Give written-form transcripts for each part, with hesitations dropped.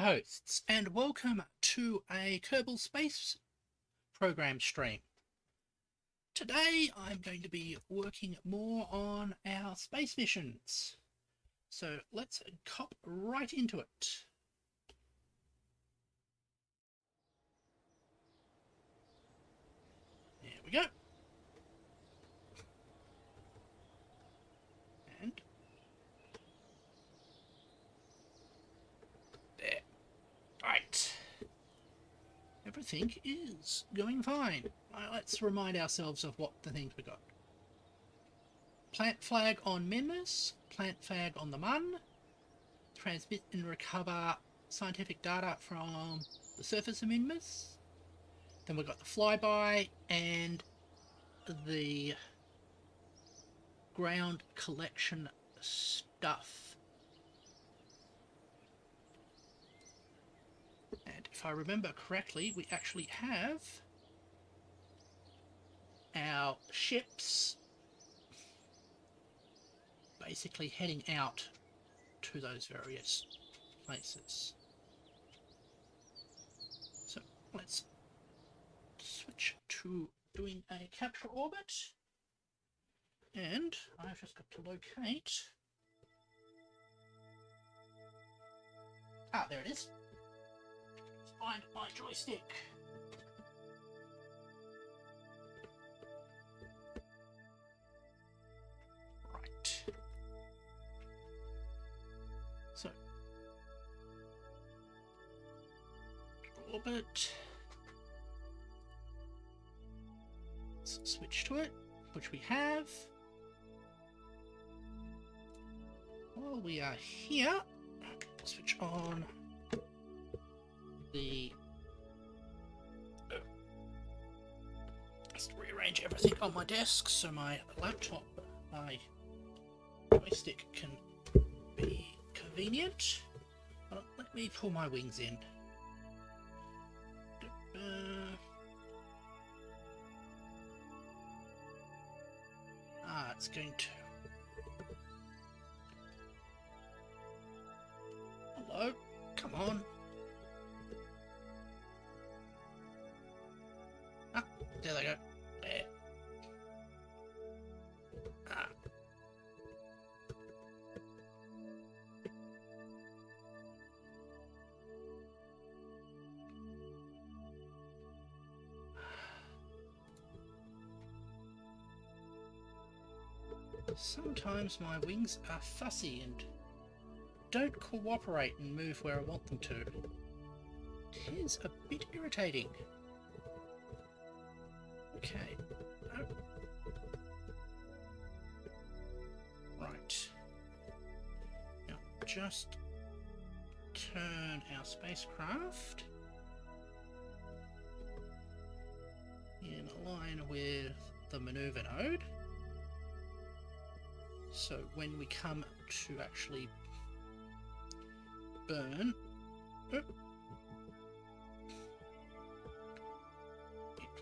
hosts, and welcome to a Kerbal Space Program stream. Today I'm going to be working more on our space missions, so let's cop right into it. There we go. And there. Right. Everything is going fine. Let's remind ourselves of what the things we got. Plant flag on 𝔸ℸ𝔻℻𝔸, plant flag on the 𝔸ℝ𝔻, transmit and recover scientific data from the surface of 𝔸ℸ𝔻℻. Then we've got the flyby and the ground collection stuff. And if I remember correctly, we actually have our ships basically heading out to those various places. So let's switch to doing a capture orbit, and I've just got to locate. Ah, there it is. Let's find my joystick. Right. So, orbit. Let's switch to it, which we have. While we are here, switch on the... Let's rearrange everything on my desk so my laptop, my joystick can be convenient. Let me pull my wings in. It's going to... Hello? Come on. Ah, there they go. There. Ah. Sometimes my wings are fussy and don't cooperate and move where I want them to. It is a bit irritating. Okay. Oh. Right. Now, just turn our spacecraft in line with the maneuver node. So when we come to actually burn, it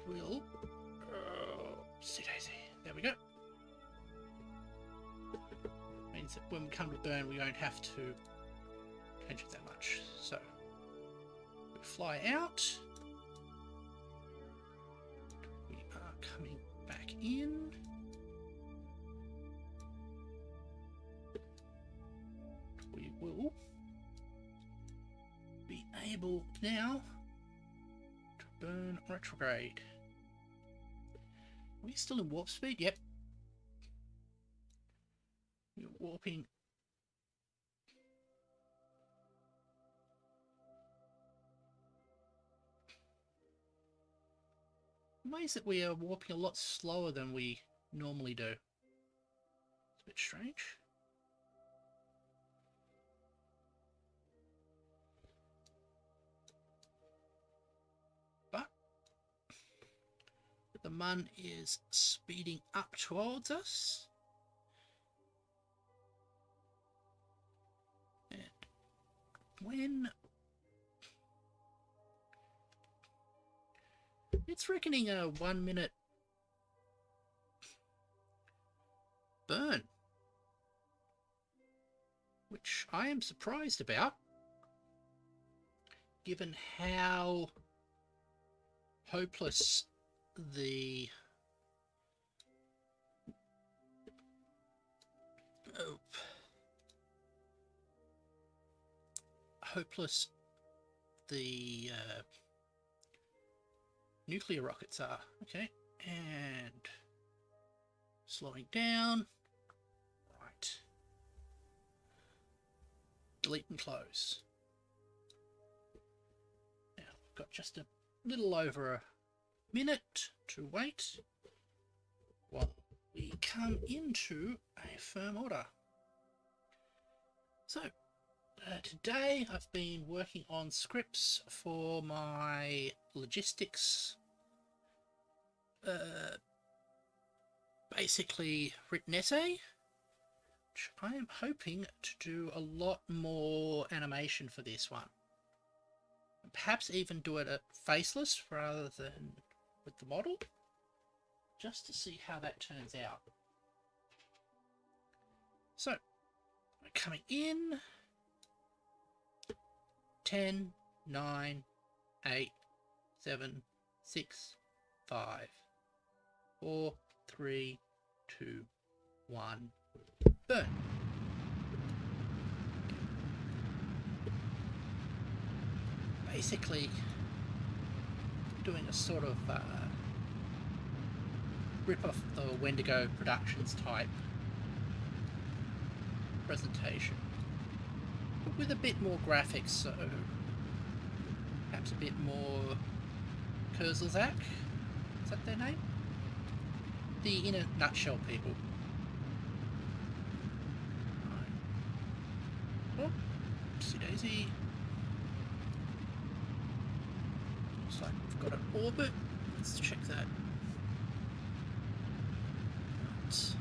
will, there we go. Means that when we come to burn, we don't have to change it that much. So we fly out, we are coming back in. We will be able now to burn retrograde. Are we still in warp speed? Yep. We're warping. Amazed that we are warping a lot slower than we normally do. It's a bit strange. The 𝔸℻ is speeding up towards us. And when it's reckoning a 1 minute burn, which I am surprised about. given how hopeless the nuclear rockets are. Okay, and slowing down. Right. Delete and close. Now we've got just a little over a minute to wait while we come into a firm order. So today I've been working on scripts for my logistics, basically written essay, which I am hoping to do a lot more animation for this one. Perhaps even do it faceless rather than with the model, just to see how that turns out. So, we're coming in 10, 9, 8, 7, 6, 5, 4, 3, 2, 1, burn. Basically doing a sort of rip-off the Wendigo Productions type presentation, but with a bit more graphics, so perhaps a bit more 𝕊𝔸℉𝔻, is that their name? The In a Nutshell people. Right. Oh, oopsie daisy. Looks like we've got an orbit. Let's check that. Right. Just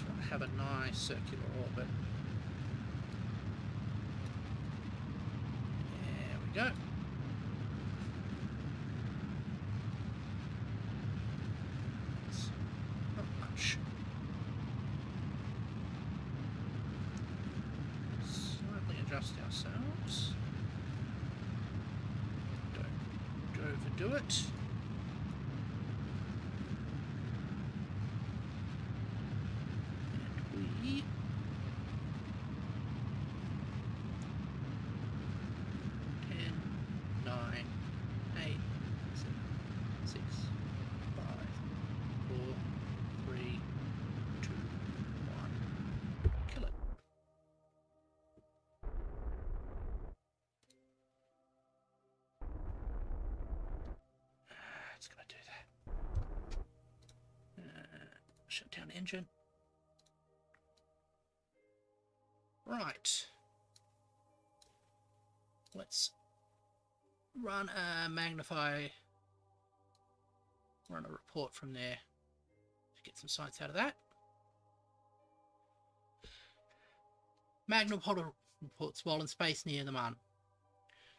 want to have a nice circular orbit. There we go. It's not much. Slightly adjust ourselves. Don't overdo it. And we 10, 9, 8, 7, 6, 5, 4, 3, 2, 1. Kill it. It's gonna do that. Shut down engine. Right. Let's run a run a report from there to get some science out of that. Magnapod reports while in space near the Mun.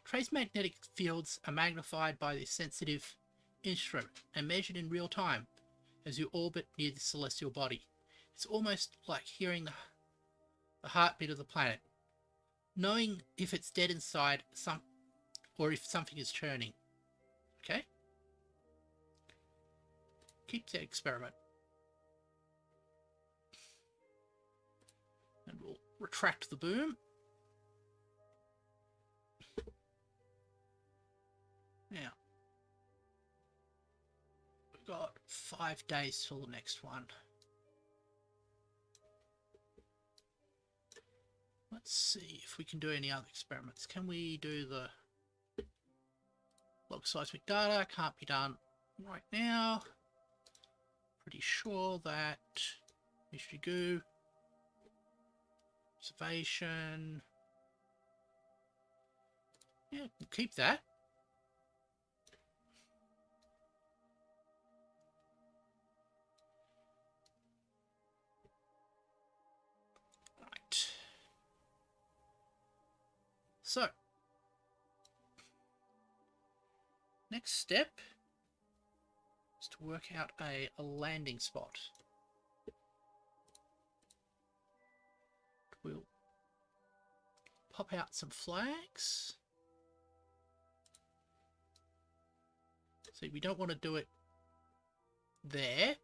Trace magnetic fields are magnified by this sensitive instrument and measured in real time as you orbit near the celestial body. It's almost like hearing the heartbeat of the planet, knowing if it's dead inside or if something is churning. Okay? Keep the experiment. And we'll retract the boom. Now, we've got 5 days till the next one. Let's see if we can do any other experiments. Can we do the log seismic data? Can't be done right now. Pretty sure that mystery goo, observation. Yeah, we'll keep that. Right. So, next step is to work out a landing spot. pop out some flags. See, we don't want to do it there.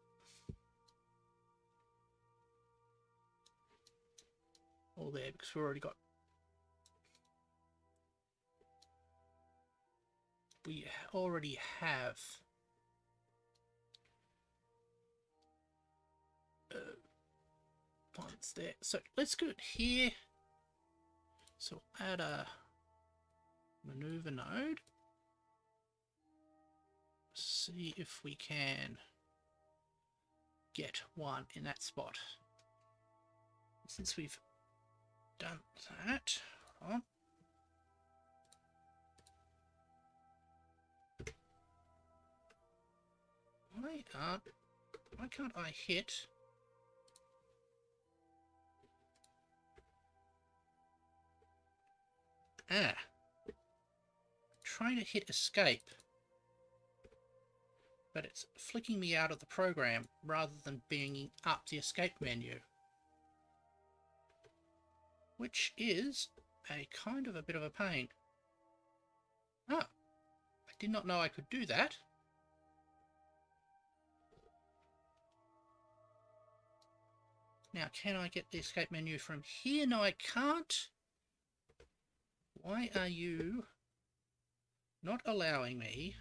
Or there, because we've already got... We already have... ones there. So let's go here. So add a maneuver node. See if we can get one in that spot. Since we've done that, hold on. Why can't I hit? Trying to hit escape, but it's flicking me out of the program rather than bringing up the escape menu, which is a kind of a bit of a pain. Oh, I did not know I could do that. Now, can I get the escape menu from here? No, I can't. Why are you not allowing me?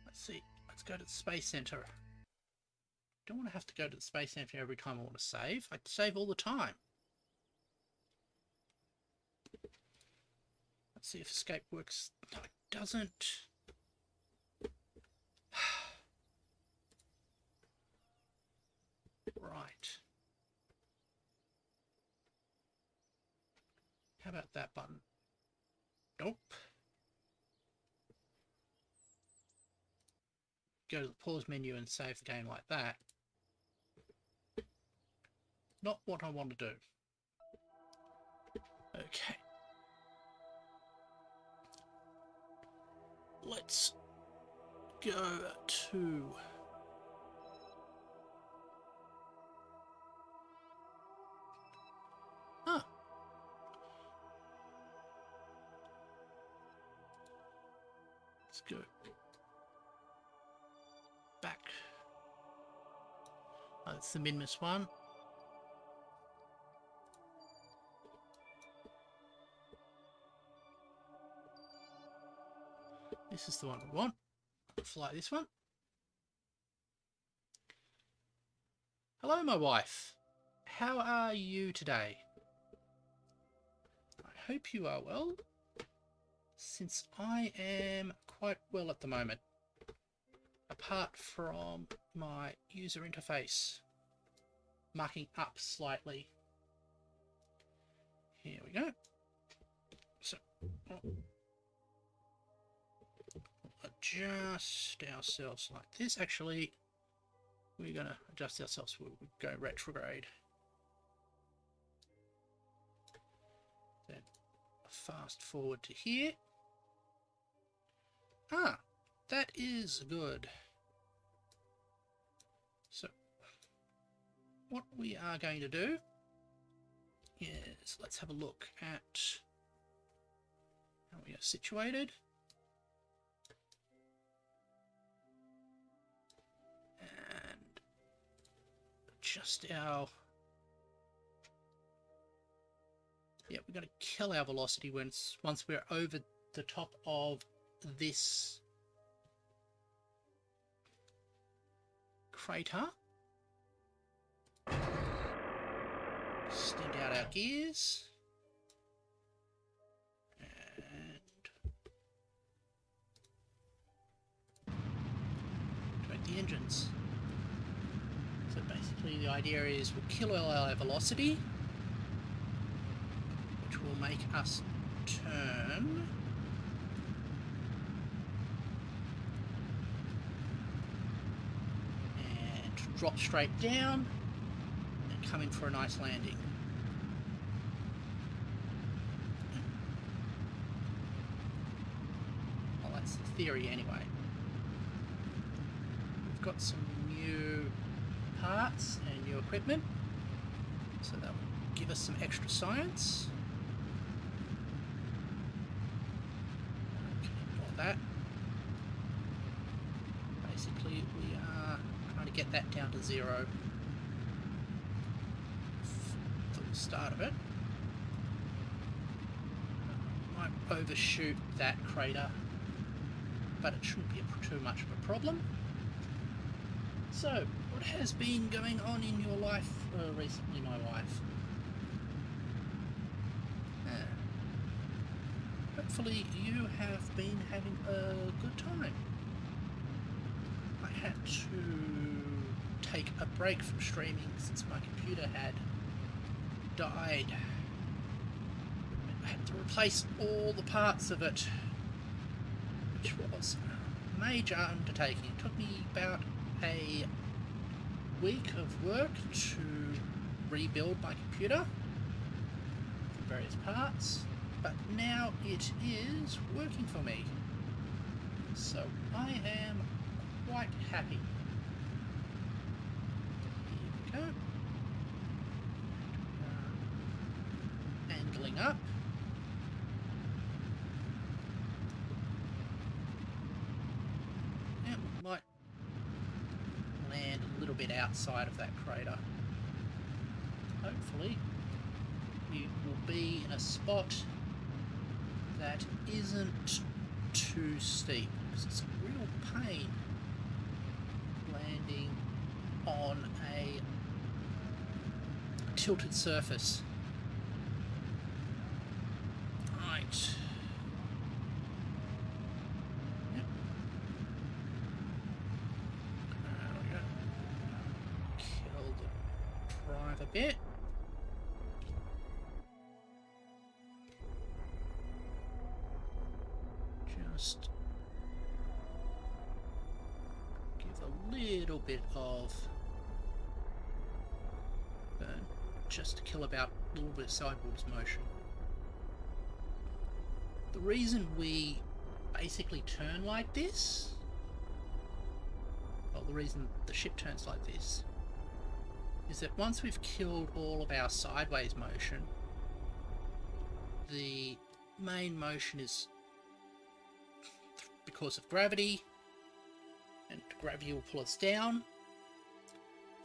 Let's see. Let's go to the Space Center. Don't want to have to go to the Space Center every time I want to save. I save all the time. Let's see if escape works. No, it doesn't. Right. How about that button? Nope. Go to the pause menu and save the game like that. Not what I want to do. Okay. Let's go to... Let's go back. Oh, that's the Minmus one. This is the one we want. Fly this one. Hello, my wife. How are you today? I hope you are well, since I am quite well at the moment, apart from my user interface mucking up slightly. Here we go. So, adjust ourselves like this. Actually, we're going to adjust ourselves. We'll go retrograde. Then fast forward to here. Ah, that is good. So, what we are going to do is, let's have a look at how we are situated. And adjust our... Yeah, we're going to kill our velocity once we're over the top of this crater. Extend out our gears. And activate the engines. So basically the idea is we'll kill all our velocity, which will make us turn and drop straight down and come in for a nice landing. Well, that's the theory anyway. We've got some new parts and new equipment, so that will give us some extra science. Ignore that. Basically, we are trying to get that down to 0 for the start of it. Might overshoot that crater, but it shouldn't be too much of a problem. So, what has been going on in your life recently, my wife? Hopefully you have been having a good time. I had to take a break from streaming since my computer had died. I had to replace all the parts of it, which was a major undertaking. It took me about a week of work to rebuild my computer from various parts, but now it is working for me, so I am quite happy. Here we go. Angling up. Yeah, we might land a little bit outside of that crater. Hopefully we will be in a spot that isn't too steep, because it's a real pain landing on a tilted surface. Right. Yep. There we go. Kill the drive a bit. Just give a little bit of burn, just to kill about a little bit of sideways motion. The reason we basically turn like this, well, the reason the ship turns like this, is that once we've killed all of our sideways motion, the main motion is because of gravity, and gravity will pull us down,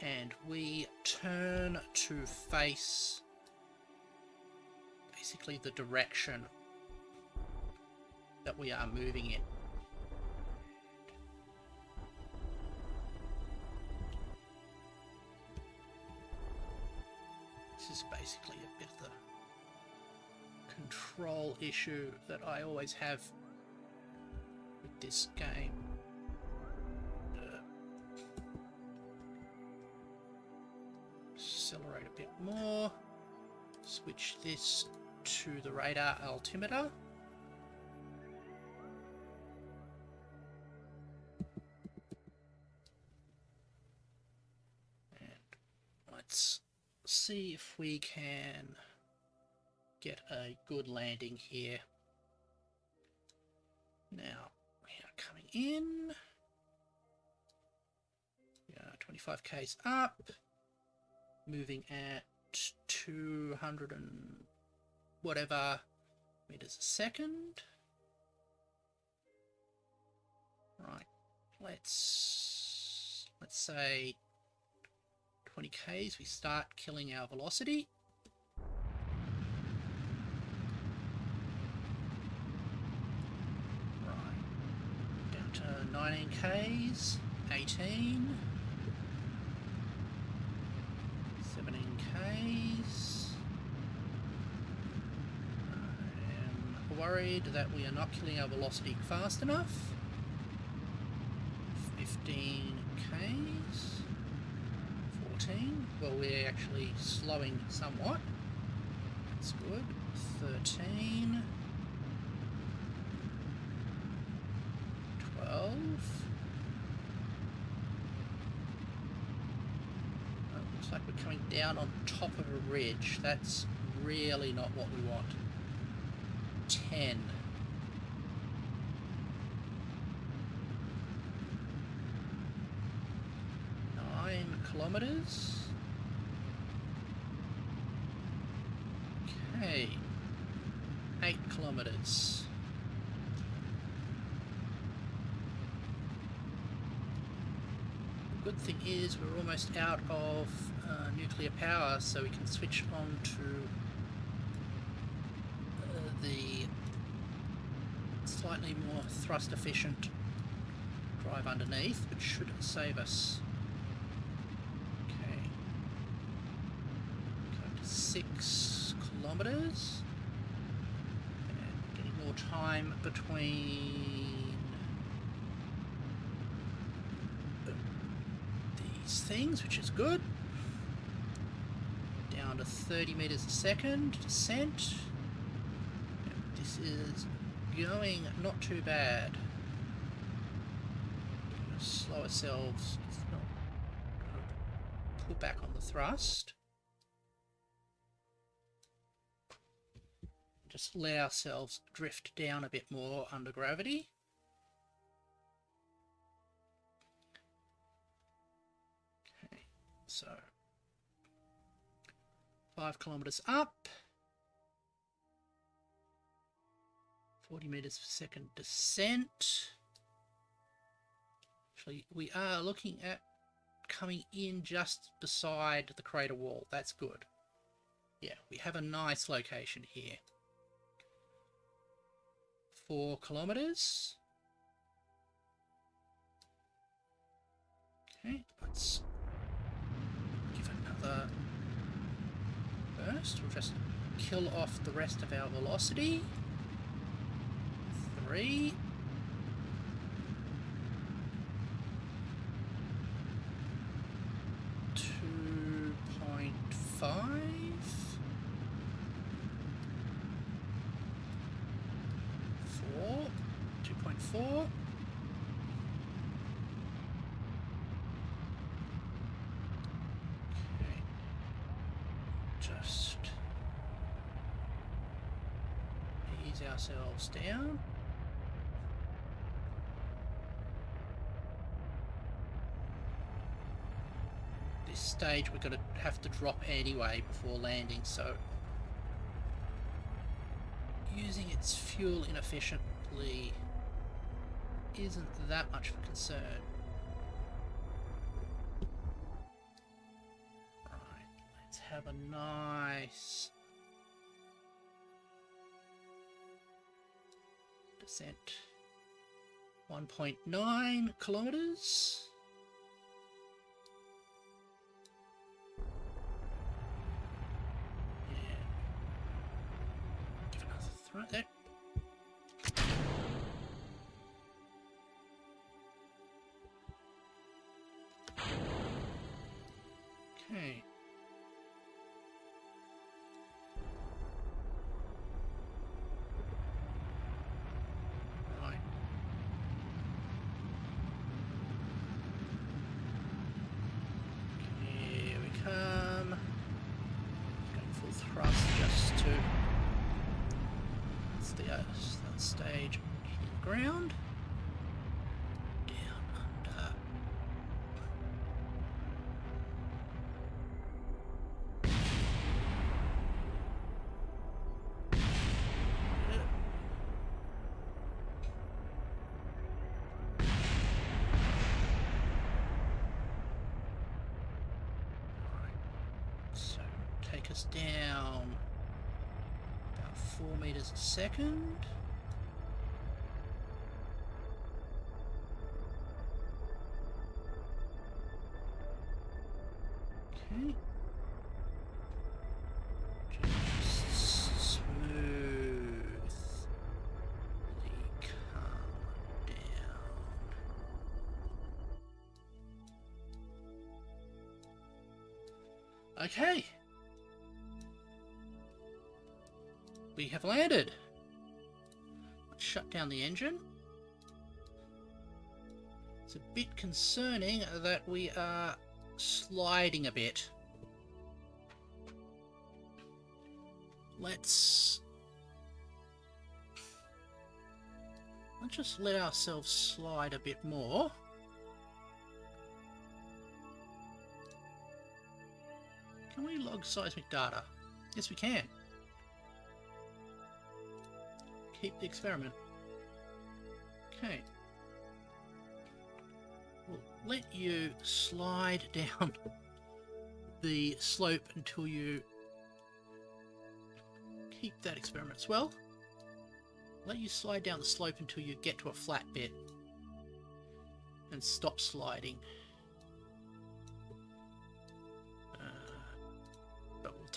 and we turn to face basically the direction that we are moving in. This is basically a bit of the control issue that I always have with this game. Accelerate a bit more. Switch this to the radar altimeter. And let's see if we can get a good landing here. Now, we are coming in. We are 25 k's up. Moving at 200 and whatever meters a second. Right, let's say 20 k's, we start killing our velocity. Right, down to 19 k's, 18. 17 k's. I am worried that we are not killing our velocity fast enough. 15 k's. 14. Well, we're actually slowing somewhat. That's good. 13. 12. Looks like we're coming down on top of a ridge. That's really not what we want. 10. 9 kilometers. Okay. 8 kilometers. The good thing is we're almost out of nuclear power, so we can switch on to the slightly more thrust efficient drive underneath, which should save us. Okay. Go to 6 kilometers. And getting more time between these things, which is good. Down to 30 meters a second. Descent. This is going not too bad. Slow ourselves, pull back on the thrust. Just let ourselves drift down a bit more under gravity. Okay, so 5 kilometers up. 40 meters per second descent. Actually, we are looking at coming in just beside the crater wall. That's good. Yeah, we have a nice location here. 4 kilometers. Okay, let's give it another burst. We'll just kill off the rest of our velocity. 3. 2.5. 4. 2.4. Okay. Just ease ourselves down. This stage we're going to have to drop anyway before landing, so using its fuel inefficiently isn't that much of a concern. Right, let's have a nice descent. 1.9 kilometers. Right there. Okay. Right. Here we come. Going full thrust just to that stage hitting the ground. Down under. Alright. So take us down 4 meters a second. Okay. Just smoothly come down. Okay. We have landed. Let's shut down the engine. It's a bit concerning that we are sliding a bit. Let's just let ourselves slide a bit more. Can we log seismic data? Yes, we can. keep the experiment. Okay. We'll let you slide down the slope until you keep that experiment as well. Let you slide down the slope until you get to a flat bit and stop sliding. But we'll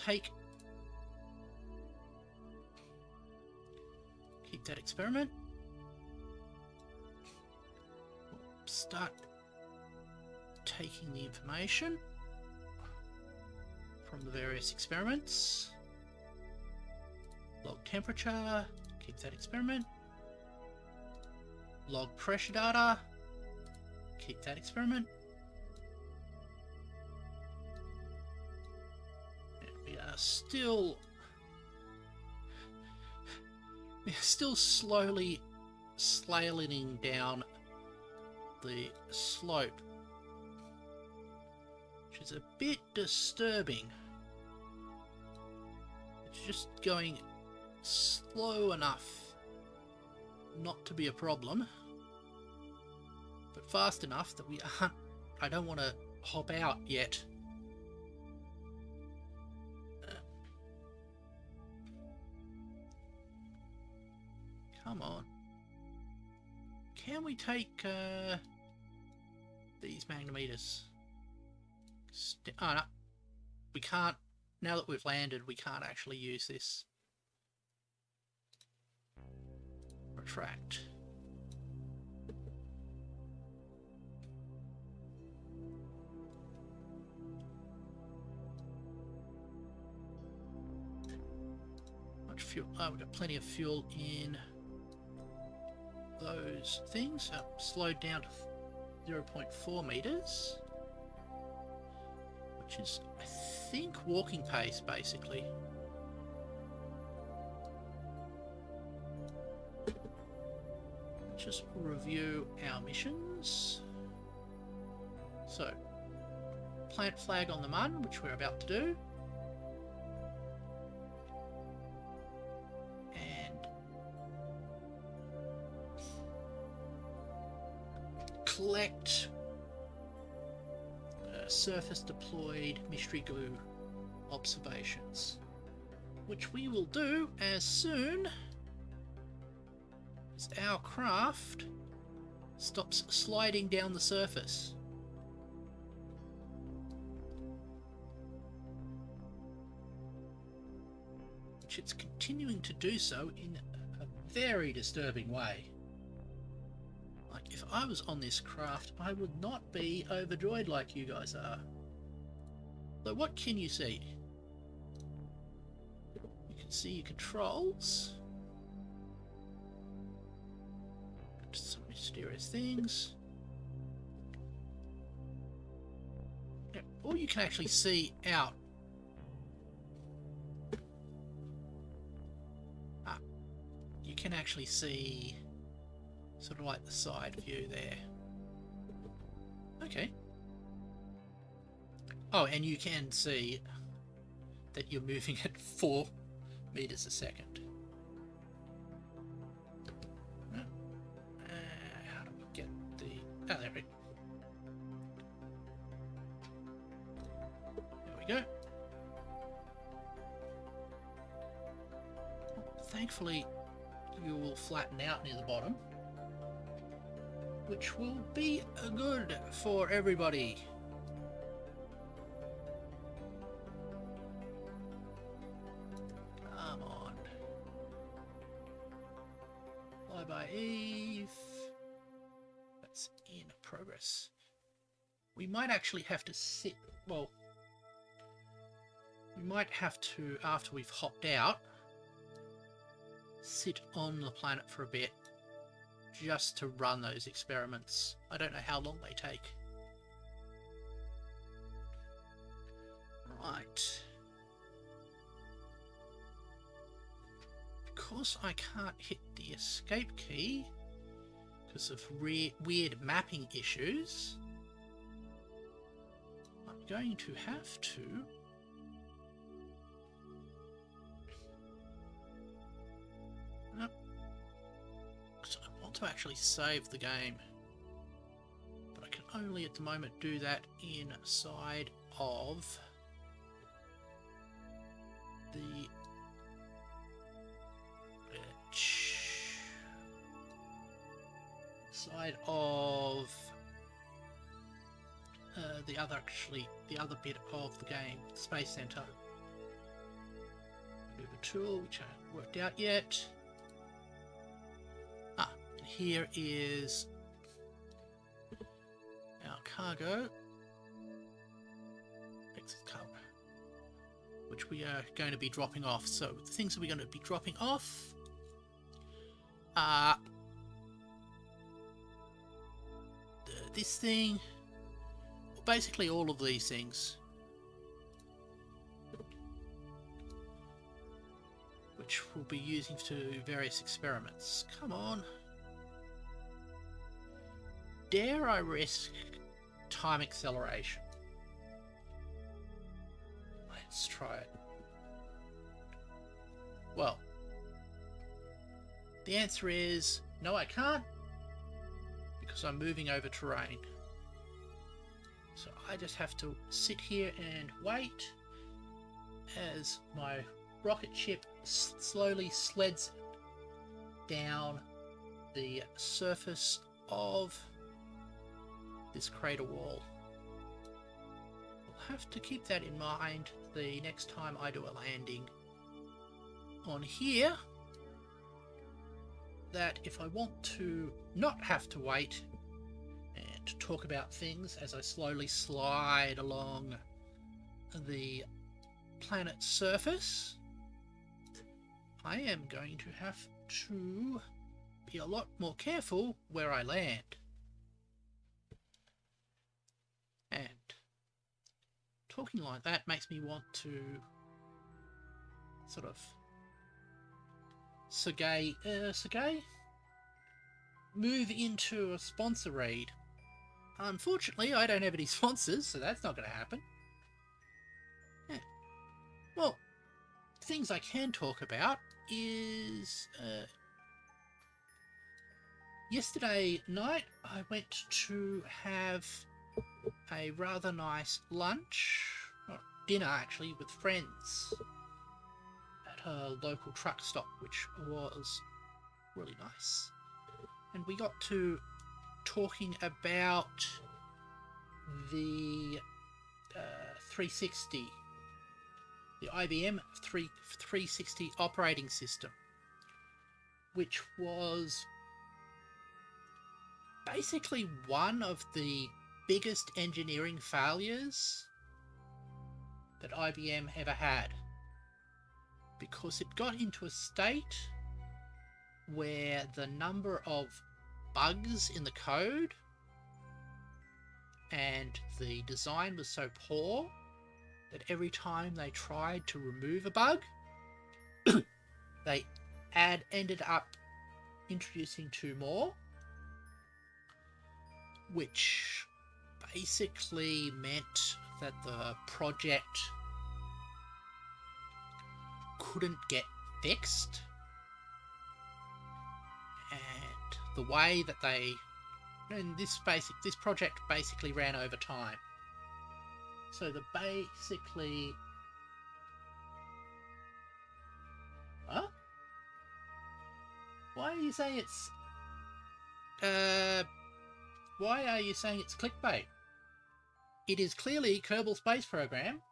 keep that experiment. We'll start taking the information from the various experiments. Log temperature, keep that experiment. Log pressure data, keep that experiment. And we are still slowly slaloming down the slope, which is a bit disturbing. It's just going slow enough not to be a problem, but fast enough that I don't want to hop out yet. Come on. Can we take these magnometers? Oh, no. We can't. Now that we've landed, we can't actually use this. Retract. Much fuel. Oh, we've got plenty of fuel in those things. Slowed down to 0.4 meters, which is, I think, walking pace basically. Just review our missions. So, plant flag on the Mun, which we're about to do. And collect surface deployed mystery glue observations, which we will do as soon as our craft stops sliding down the surface. Which it's continuing to do so in a very disturbing way. Like, if I was on this craft, I would not be overjoyed like you guys are. So what can you see? You can see your controls. Some mysterious things. Yeah, or you can actually see out. You can actually see sort of like the side view there. Okay. Oh, and you can see that you're moving at 4 meters a second. How do we get the... Oh, there we go. Thankfully, you will flatten out near the bottom, which will be good for everybody. Come on. Fly by Eve. That's in progress. We might actually have to sit... Well, we might have to, after we've hopped out, sit on the planet for a bit just to run those experiments. I don't know how long they take. Right. Of course I can't hit the escape key because of weird mapping issues. I'm going to have to want to actually save the game, but I can only at the moment do that inside of the side of the other bit of the game, Space Center. Move a tool which I haven't worked out yet. And here is our cargo exit cup, which we are going to be dropping off. So the things that we're going to be dropping off are this thing, basically all of these things, which we'll be using to various experiments. Come on. Dare I risk time acceleration? Let's try it. Well, the answer is no, I can't, because I'm moving over terrain. So I just have to sit here and wait as my rocket ship slowly sleds down the surface of this crater wall. I'll have to keep that in mind the next time I do a landing on here, that if I want to not have to wait and to talk about things as I slowly slide along the planet's surface, I am going to have to be a lot more careful where I land. And talking like that makes me want to sort of move into a sponsor read. Unfortunately, I don't have any sponsors, so that's not going to happen. Yeah. Well, things I can talk about is yesterday night I went to have a rather nice lunch, or dinner actually, with friends at a local truck stop, which was really nice. And we got to talking about the 360, the IBM 360 operating system, which was basically one of the biggest engineering failures that IBM ever had, because it got into a state where the number of bugs in the code and the design was so poor that every time they tried to remove a bug, they ended up introducing two more, which basically meant that the project couldn't get fixed, and the way that this project basically ran over time. So why are you saying it's clickbait? It is clearly Kerbal Space Program,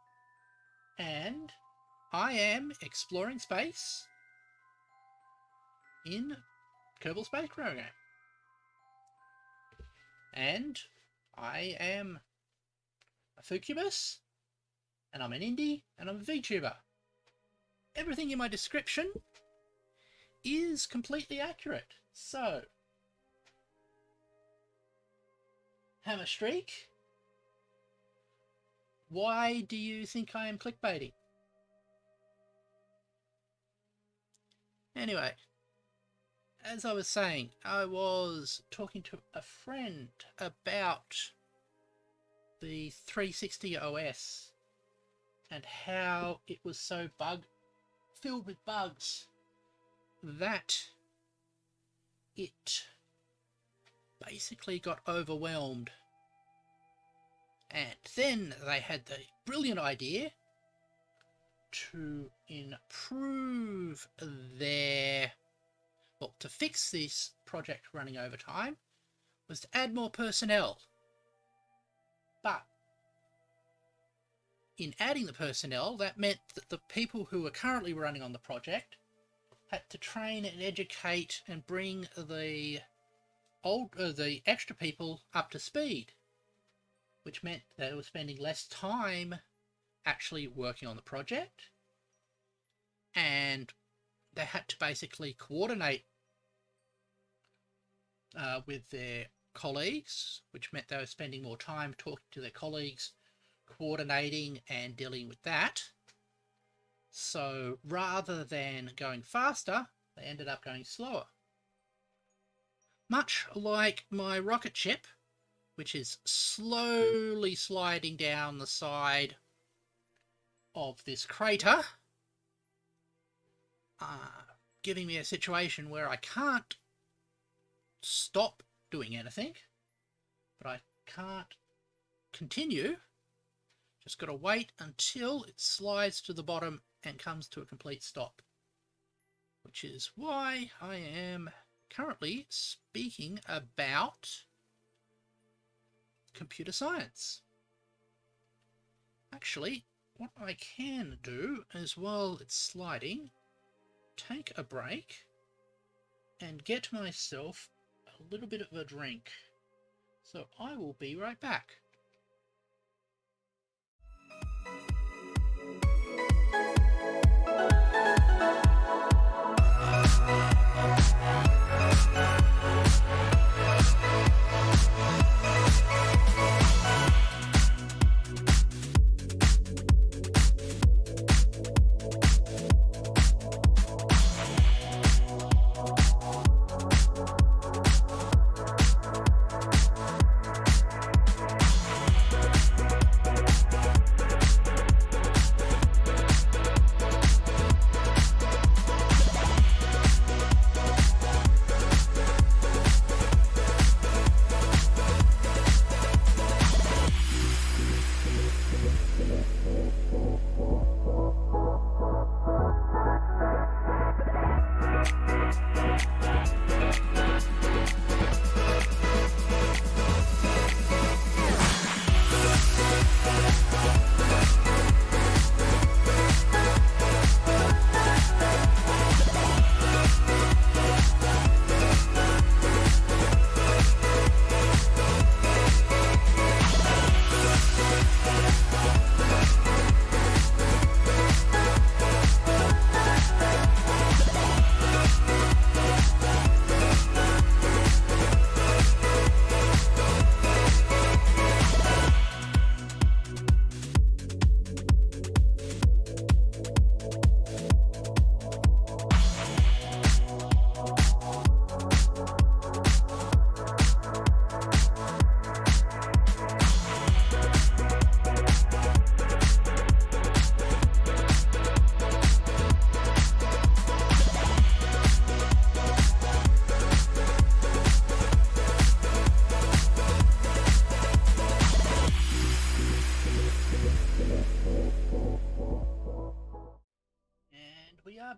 and I am exploring space in Kerbal Space Program. And I am a fooccubus, and I'm an indie, and I'm a Vtuber. Everything in my description is completely accurate. So, Hammer Streak, why do you think I am clickbaiting? Anyway, as I was saying, I was talking to a friend about the 360 OS and how it was so filled with bugs that it basically got overwhelmed. And then they had the brilliant idea to improve their, well, to fix this project running over time, was to add more personnel. But in adding the personnel, that meant that the people who were currently running on the project had to train and educate and bring the extra people up to speed, which meant they were spending less time actually working on the project, and they had to basically coordinate with their colleagues, which meant they were spending more time talking to their colleagues, coordinating and dealing with that. So rather than going faster, they ended up going slower. Much like my rocket ship, which is slowly sliding down the side of this crater, giving me a situation where I can't stop doing anything, but I can't continue. Just got to wait until it slides to the bottom and comes to a complete stop, which is why I am currently speaking about computer science. Actually, what I can do as while it's sliding, take a break and get myself a little bit of a drink. So I will be right back.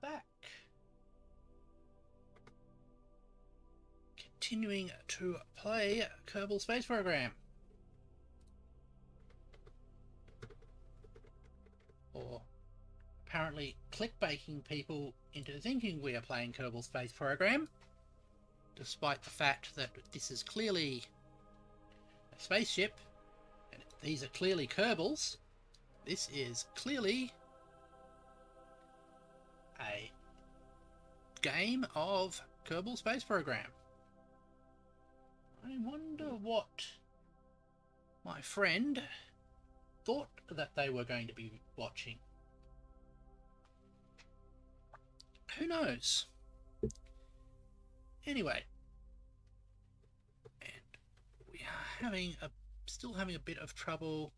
Back. Continuing to play Kerbal Space Program. Or apparently clickbaiting people into thinking we are playing Kerbal Space Program, despite the fact that this is clearly a spaceship, and these are clearly Kerbals. This is clearly a game of Kerbal Space Program. I wonder what my friend thought that they were going to be watching. Who knows? Anyway, and we are still having a bit of trouble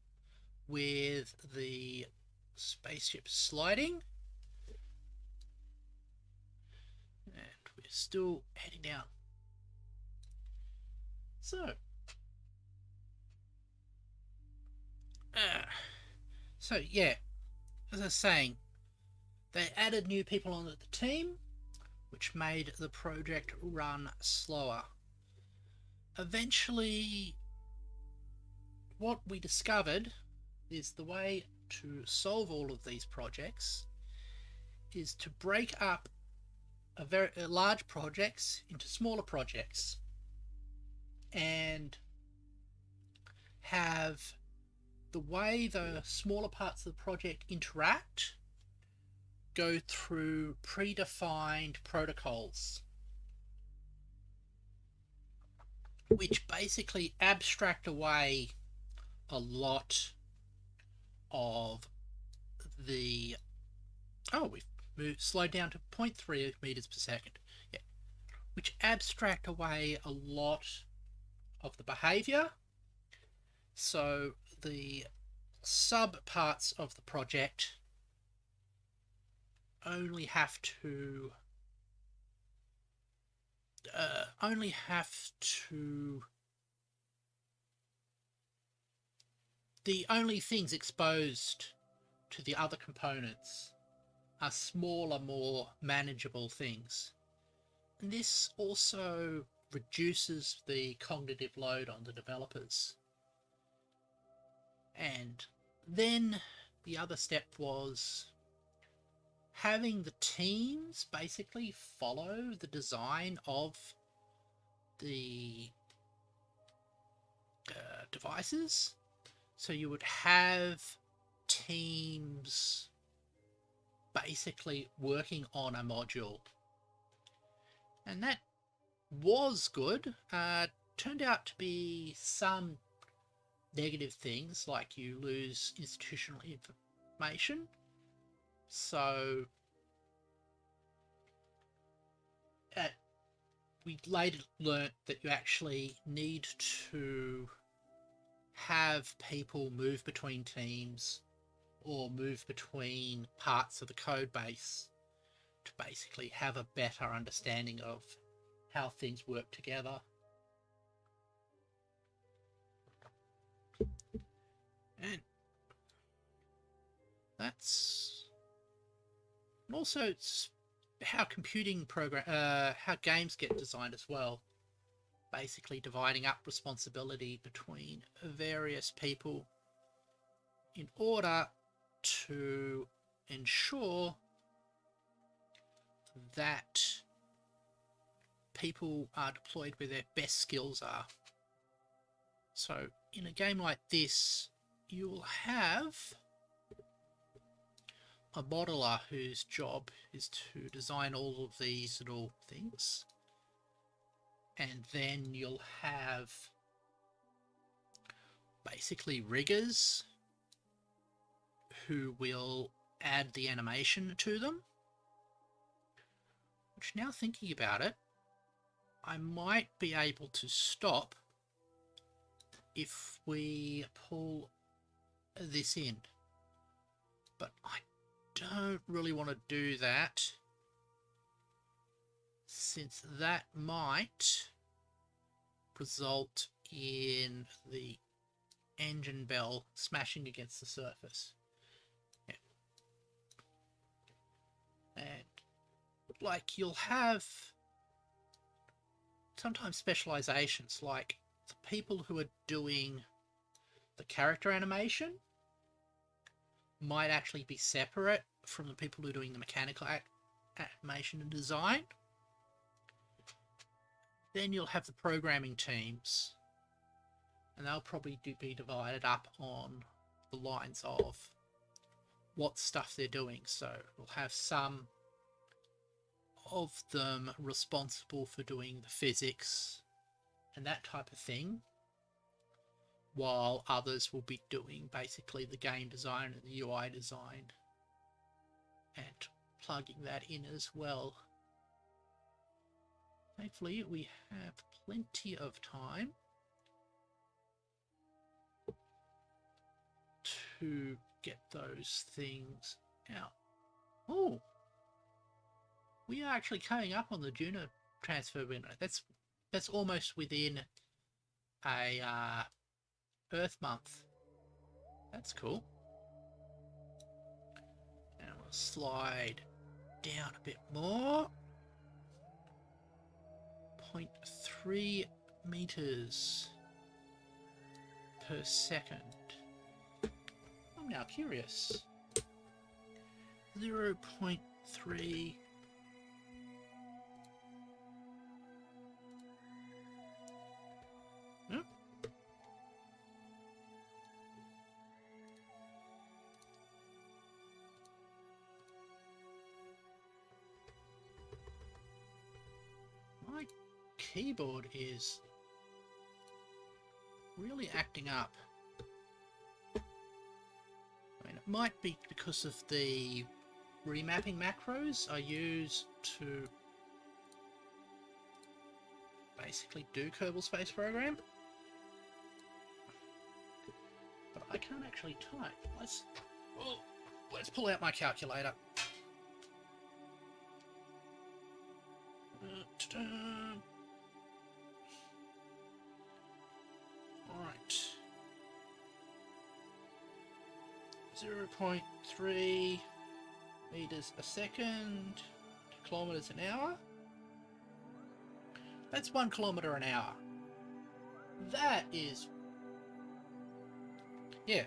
with the spaceship sliding. And we're still heading down So yeah, as I was saying, they added new people onto the team, which made the project run slower. Eventually, what we discovered is the way to solve all of these projects is to break up very large projects into smaller projects and have the way the smaller parts of the project interact go through predefined protocols, which basically abstract away a lot of the... Oh, we've slowed down to 0.3 meters per second. Yeah. Which abstract away a lot of the behavior. So the sub parts of the project only have to the only things exposed to the other components are smaller, more manageable things. And this also reduces the cognitive load on the developers. And then the other step was having the teams basically follow the design of the devices. So you would have teams basically working on a module. And that was good. Turned out to be some negative things, like you lose institutional information. So we later learnt that you actually need to have people move between teams or move between parts of the code base to basically have a better understanding of how things work together. And that's also it's how how games get designed as well. Basically dividing up responsibility between various people in order to ensure that people are deployed where their best skills are. So in a game like this, you'll have a modeler whose job is to design all of these little things. And then you'll have basically riggers who will add the animation to them. Which, now thinking about it, I might be able to stop if we pull this in. But I don't really want to do that, since that might result in the engine bell smashing against the surface. Yeah. And like, you'll have sometimes specializations, like the people who are doing the character animation might actually be separate from the people who are doing the mechanical animation and design. Then you'll have the programming teams, and they'll probably be divided up on the lines of what stuff they're doing. So we'll have some of them responsible for doing the physics and that type of thing, while others will be doing basically the game design and the UI design and plugging that in as well. Thankfully, we have plenty of time to get those things out. Oh, we are actually coming up on the Juno transfer window. That's almost within a Earth month. That's cool. And we'll slide down a bit more. 0.3 meters per second. I'm now curious. 0.3. Hmm? My keyboard is really acting up. I mean, it might be because of the remapping macros I use to basically do Kerbal Space Program. But I can't actually type. Let's pull out my calculator. Alright. 0.3 meters a second, kilometers an hour. That's 1 kilometer an hour. That is... yeah,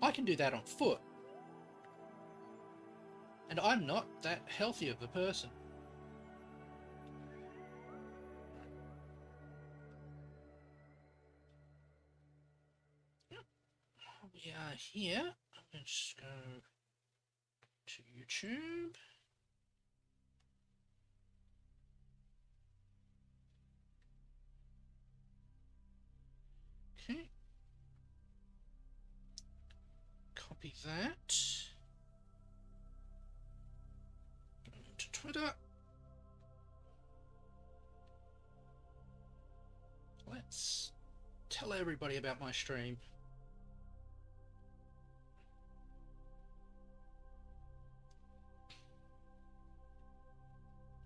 I can do that on foot. And I'm not that healthy of a person. We are here. Let's go to YouTube. Okay. Copy that. Go to Twitter. Let's tell everybody about my stream.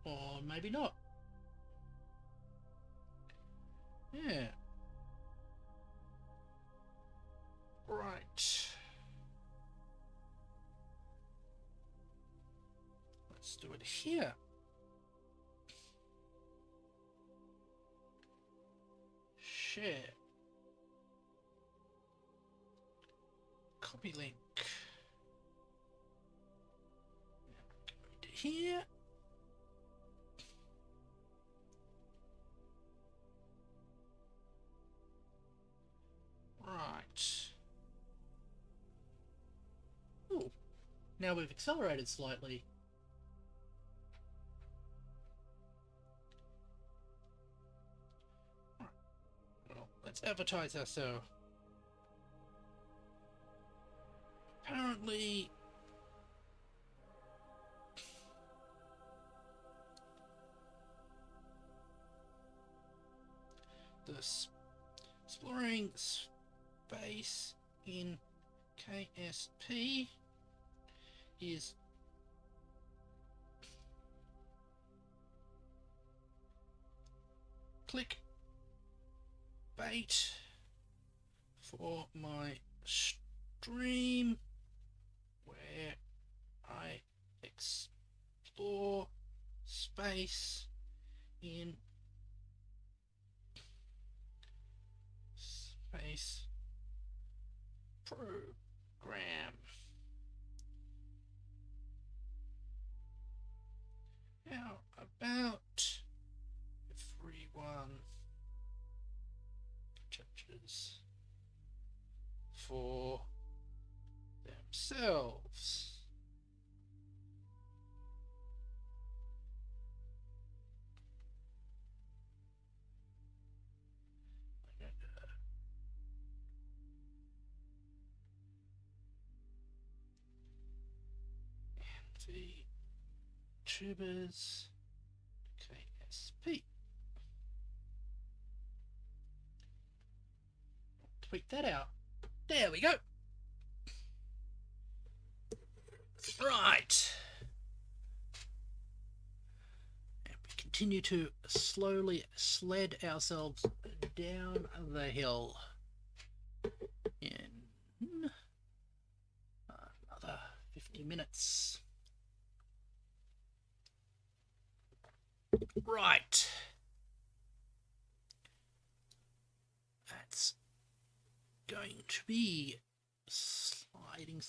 Or maybe not. Yeah. Right. Let's do it here. Share. Copy link. Go to here. Right. Ooh. Now we've accelerated slightly. Right. Well, let's advertise ourselves. Apparently... this exploring space in KSP is click bait for my stream where I explore space in Space Program. How about everyone judges for themselves? Vtubers KSP. Tweak that out. There we go. Right. And we can continue to slowly sled ourselves down the hill in another 50 minutes. Right. That's going to be sliding.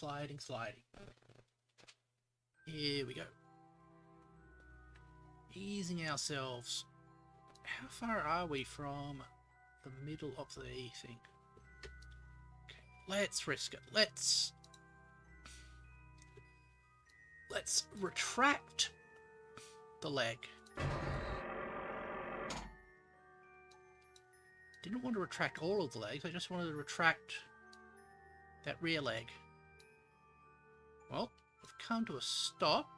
Here we go. Easing ourselves. How far are we from the middle of the thing? Okay, let's risk it. Let's retract the leg. Didn't want to retract all of the legs, I just wanted to retract that rear leg. Well, we've come to a stop.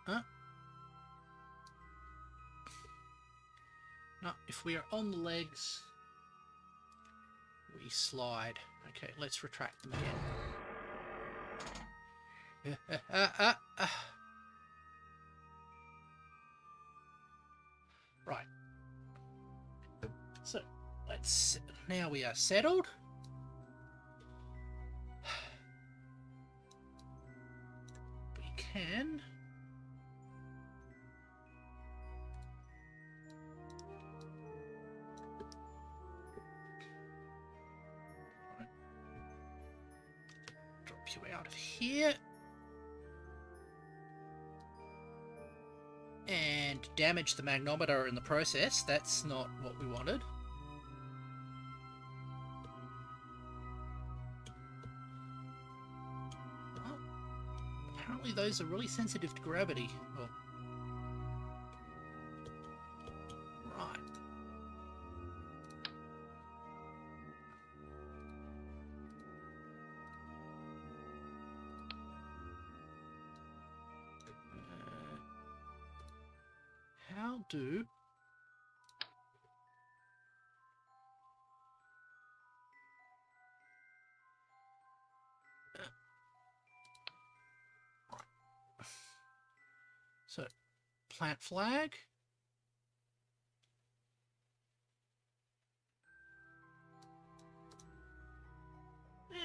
Huh? No, if we are on the legs, we slide. Okay, let's retract them again. Right. So, now we are settled. We can drop you out of here. And damage the magnometer in the process. That's not what we wanted. Well, apparently those are really sensitive to gravity. Oh. Right. How do so plant flag,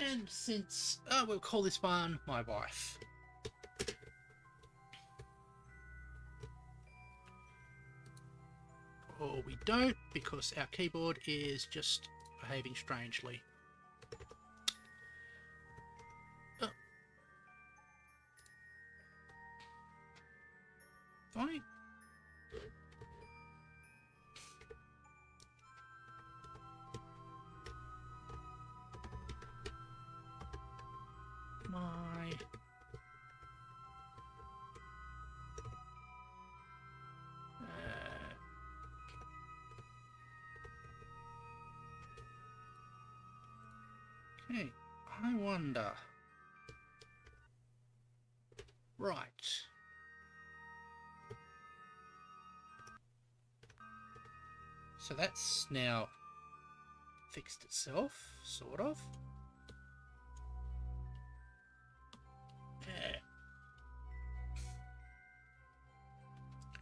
and since we'll call this one my wife. Or we don't, because our keyboard is just behaving strangely. Oh. Fine. Okay, I wonder. Right. So that's now fixed itself, sort of. Yeah.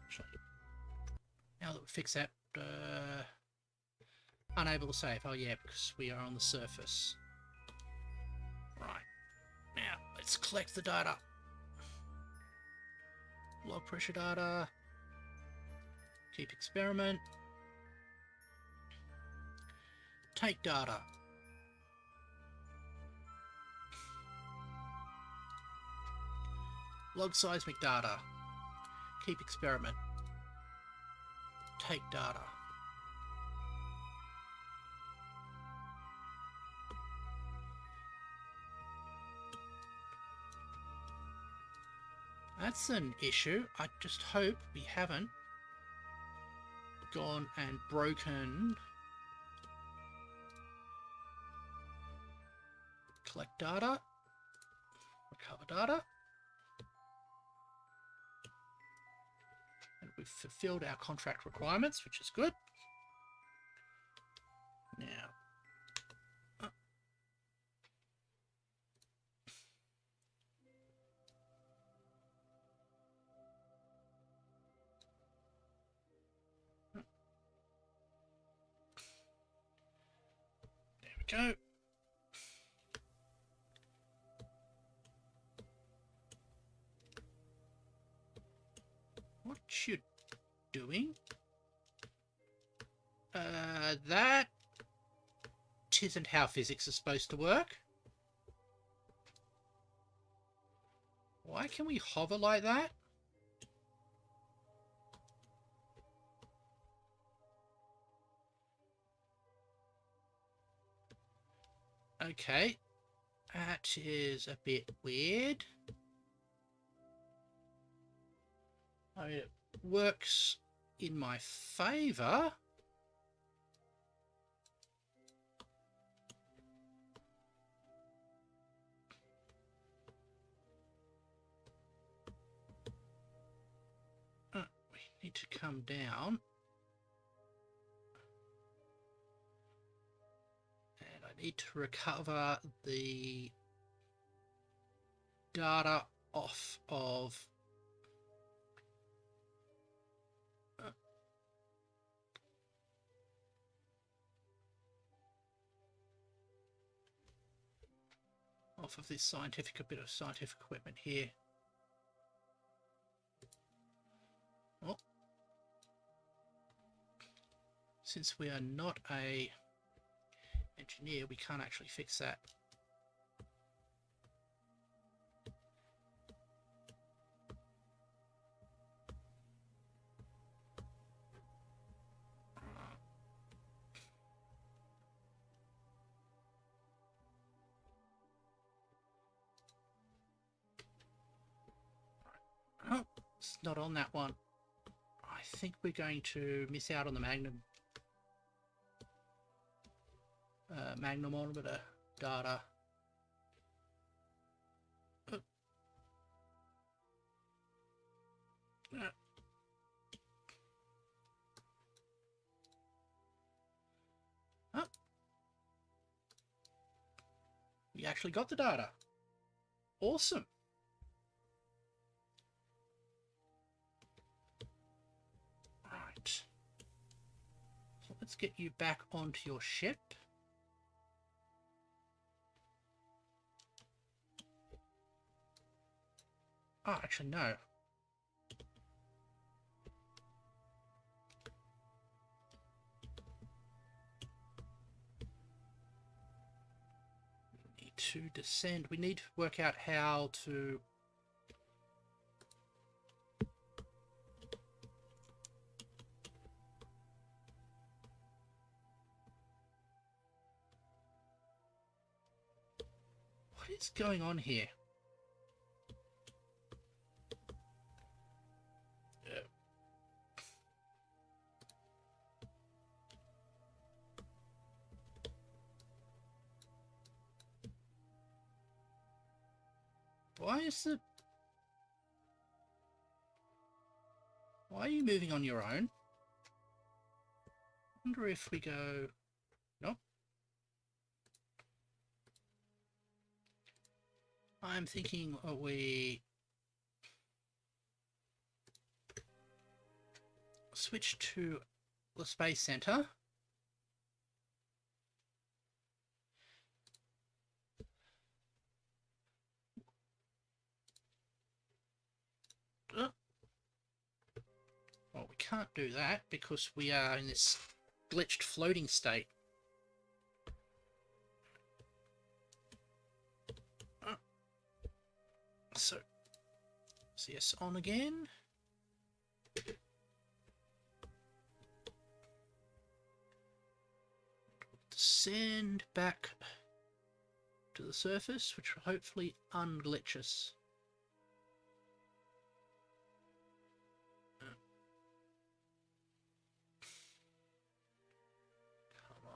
Actually, now that we fix that, unable to save. Oh yeah, because we are on the surface. Right. Now, let's collect the data. Log pressure data. Keep experiment. Take data. Log seismic data. Keep experiment. Take data. That's an issue. I just hope we haven't gone and broken. Collect data. Recover data. And we've fulfilled our contract requirements, which is good. Now, Go. What you doing? That isn't how physics is supposed to work. Why can we hover like that? Okay, that is a bit weird. I mean, it works in my favour. We need to come down. And I need to recover the data off of this a bit of scientific equipment here. Oh. Since we are not a engineer, we can't actually fix that. Oh, it's not on that one. I think we're going to miss out on the magnetometer data. Oh. Oh. We actually got the data. Awesome. Right. So let's get you back onto your ship. Oh, actually, no. We need to descend. We need to work out how to... What is going on here? Why are you moving on your own? I wonder if we go... Nope. I'm thinking we switch to the Space Center. Well, we can't do that because we are in this glitched floating state. So, CS on again. Descend back to the surface, which will hopefully unglitch us. Come on.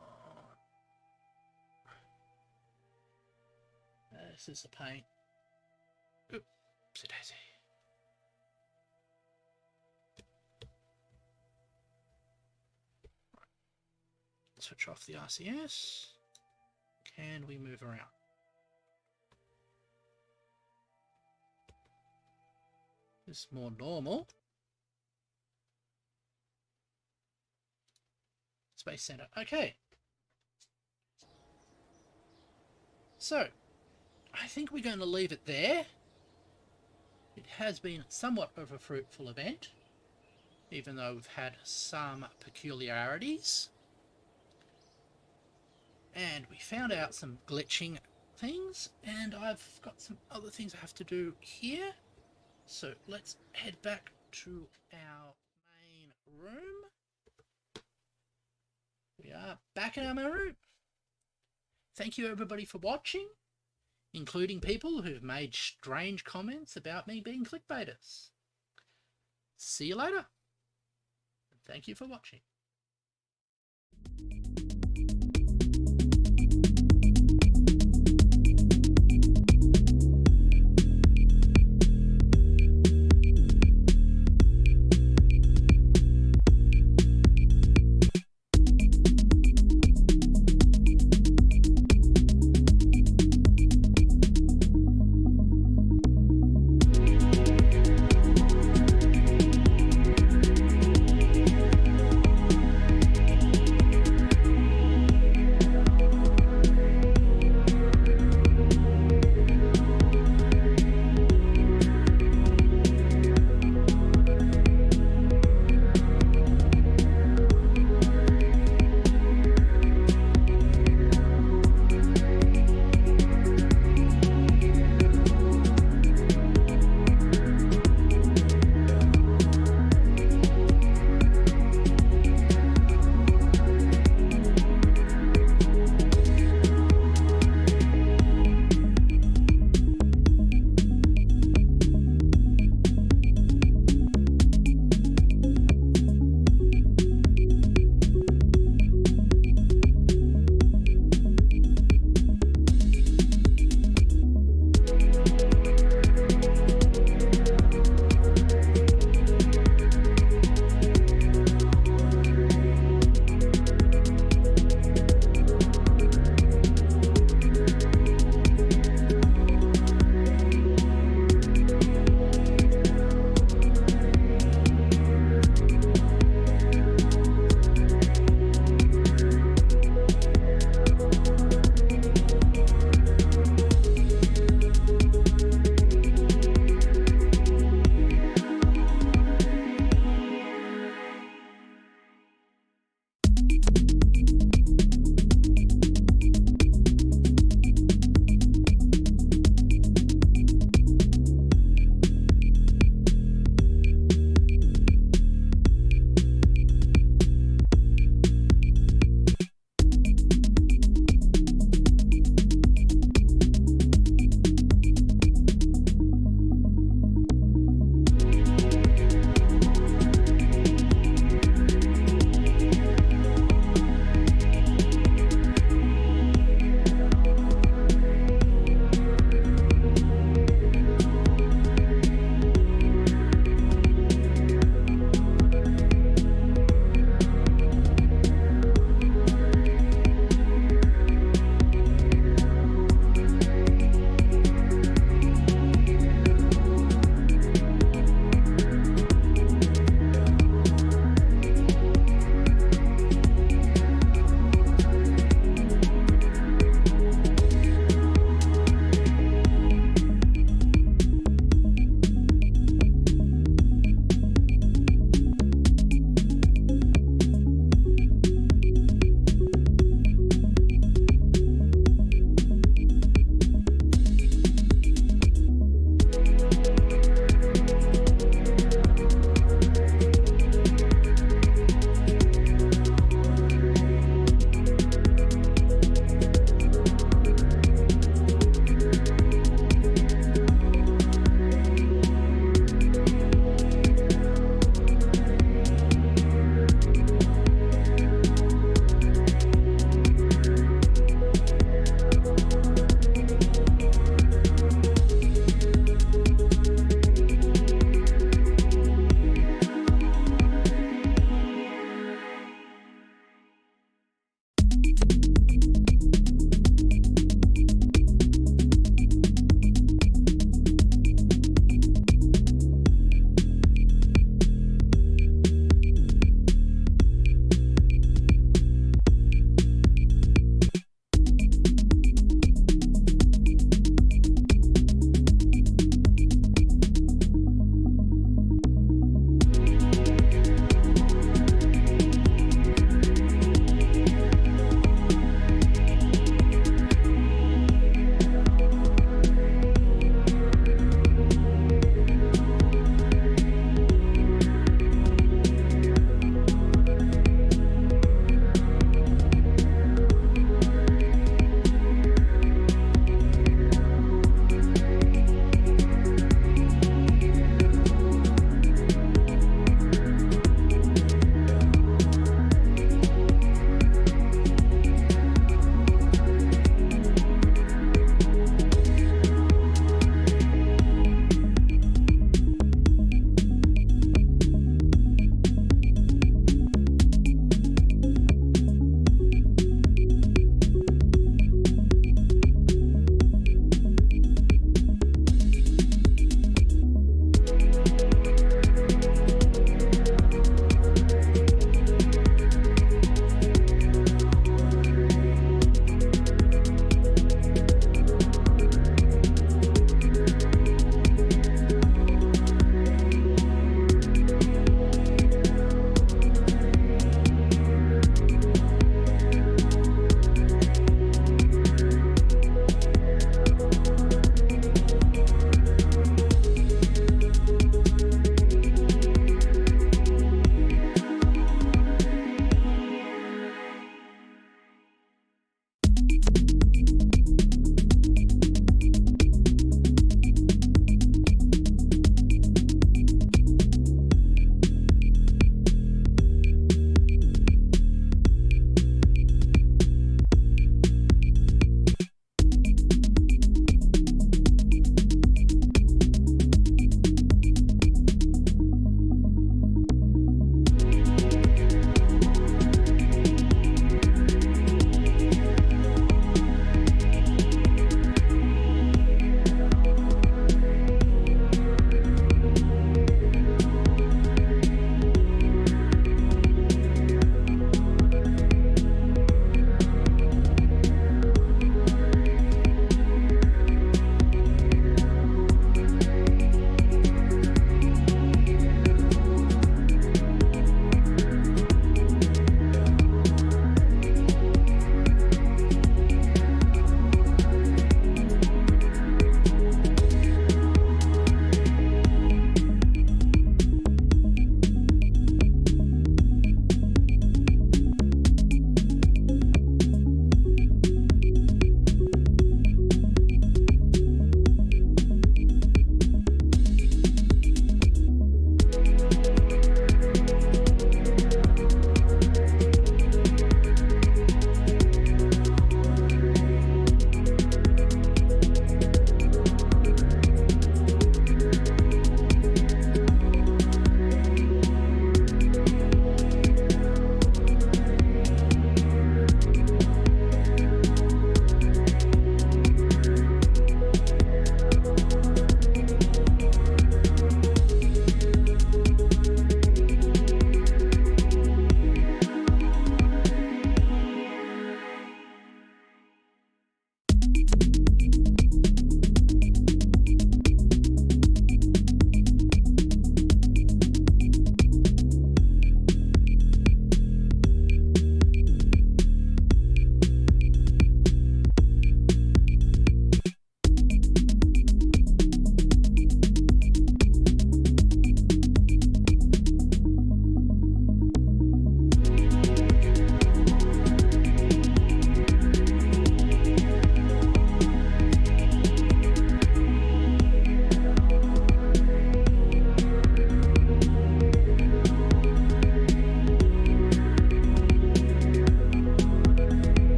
This is a pain. Oopsie daisy. Switch off the RCS. Can we move around? This is more normal. Space Center. Okay. So, I think we're going to leave it there. It has been somewhat of a fruitful event, even though we've had some peculiarities. And we found out some glitching things, and I've got some other things I have to do here. So let's head back to our main room. We are back in our main room. Thank you everybody for watching, including people who've made strange comments about me being clickbaiters. See you later. Thank you for watching.